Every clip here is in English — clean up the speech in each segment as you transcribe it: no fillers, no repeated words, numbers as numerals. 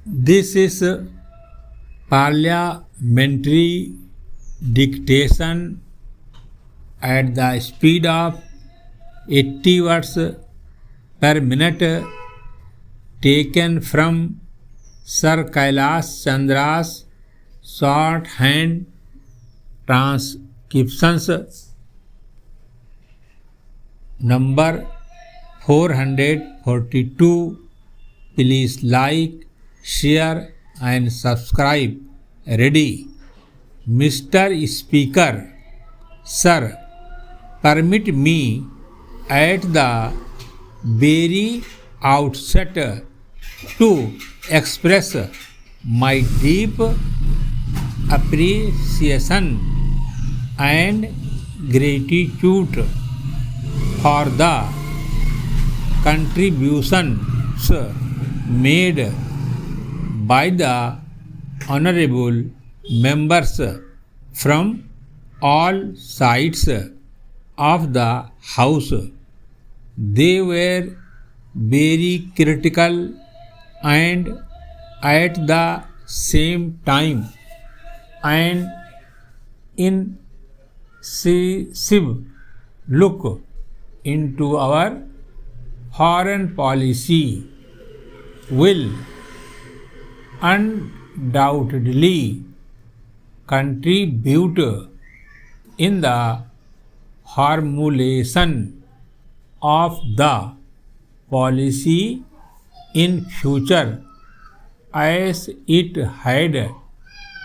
This is parliamentary dictation at the speed of 80 words per minute, taken from Sir Kailash Chandra's shorthand transcriptions, number 442. Please like, share and subscribe. Ready. Mr. Speaker, Sir, permit me at the very outset to express my deep appreciation and gratitude for the contributions made by the honorable members from all sides of the House. They were very critical and at the same time an incisive look into our foreign policy will undoubtedly contribute in the formulation of the policy in future as it had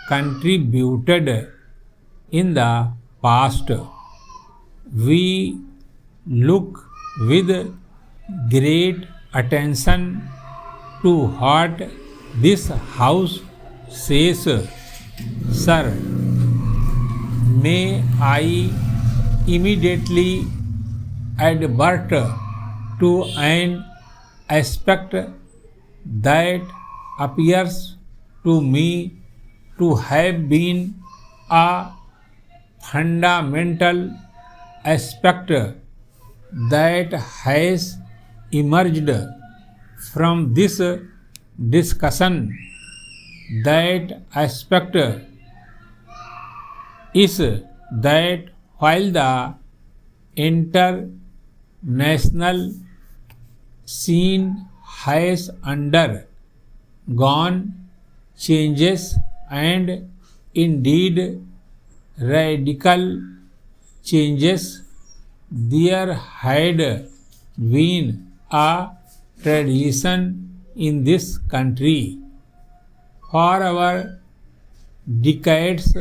contributed in the past. We look with great attention to what this House says. Sir, may I immediately advert to an aspect that appears to me to have been a fundamental aspect that has emerged from this discussion. That aspect is that while the international scene has undergone changes and indeed radical changes, there had been a tradition in this country for our decades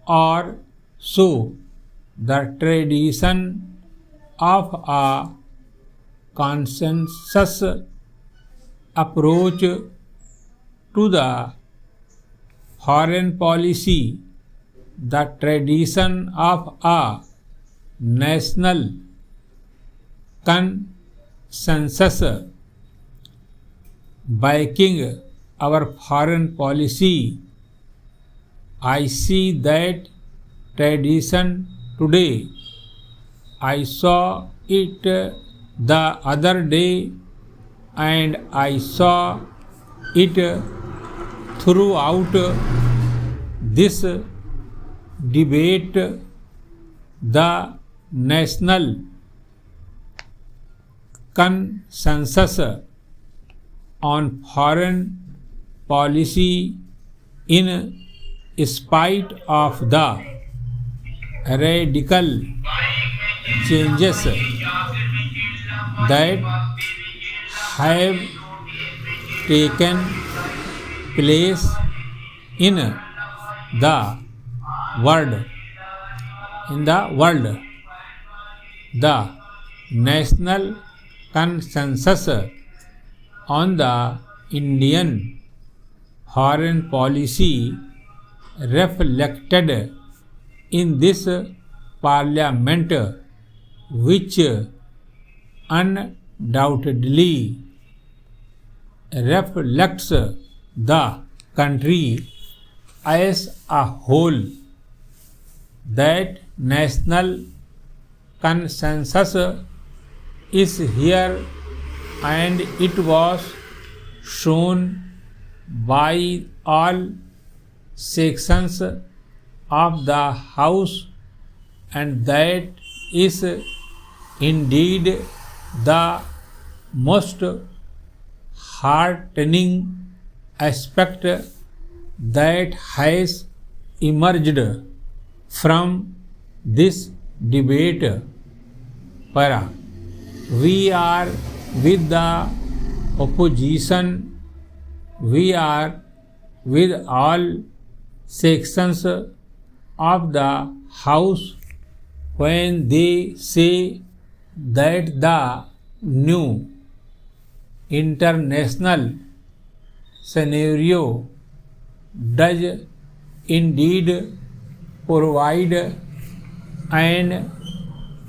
or so, the tradition of a consensus approach to the foreign policy, the tradition of a national consensus backing our foreign policy. I see that tradition today. I saw it the other day and I saw it throughout this debate. The national consensus on foreign policy, in spite of the radical changes that have taken place in the world, the national consensus on the Indian foreign policy reflected in this parliament, which undoubtedly reflects the country as a whole. That national consensus is here and it was shown by all sections of the House, and that is indeed the most heartening aspect that has emerged from this debate. Para. We are with the opposition, we are with all sections of the House when they say that the new international scenario does indeed provide an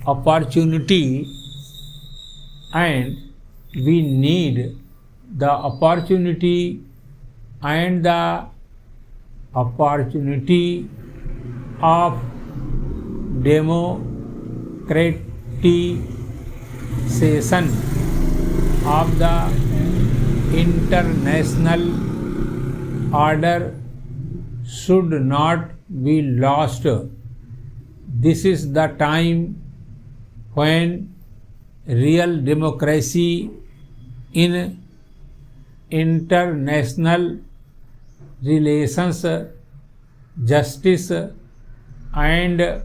opportunity, and we need the opportunity, and the opportunity of democratization of the international order should not be lost. This is the time when real democracy in international relations, justice and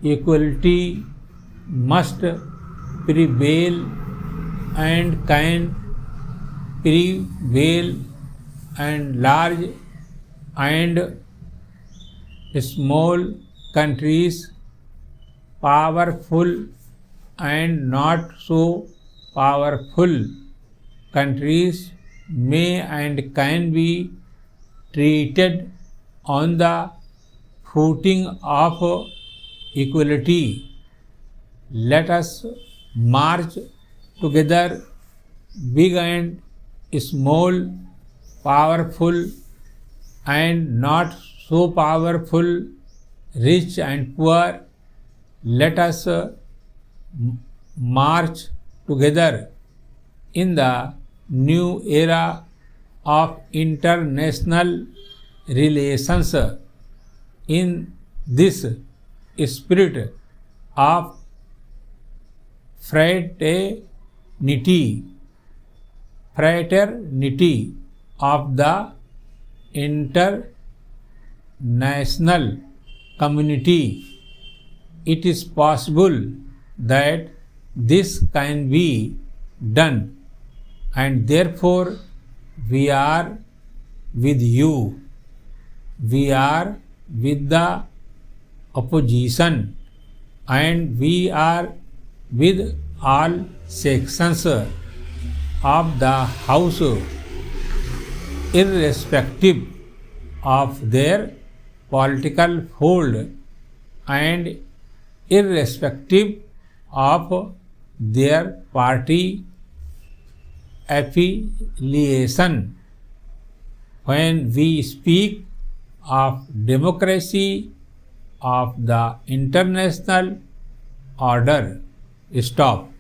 equality must prevail, and can prevail, and large and small countries, powerful and not so powerful countries, may and can be treated on the footing of equality. Let us march together, big and small, powerful and not so powerful, rich and poor. Let us march together in the new era of international relations in this spirit of fraternity of the international community. It is possible that this can be done, and therefore we are with you. We are with the opposition, and we are with all sections of the House, irrespective of their political fold and irrespective of their party affiliation. When we speak of democracy of the international order, stop.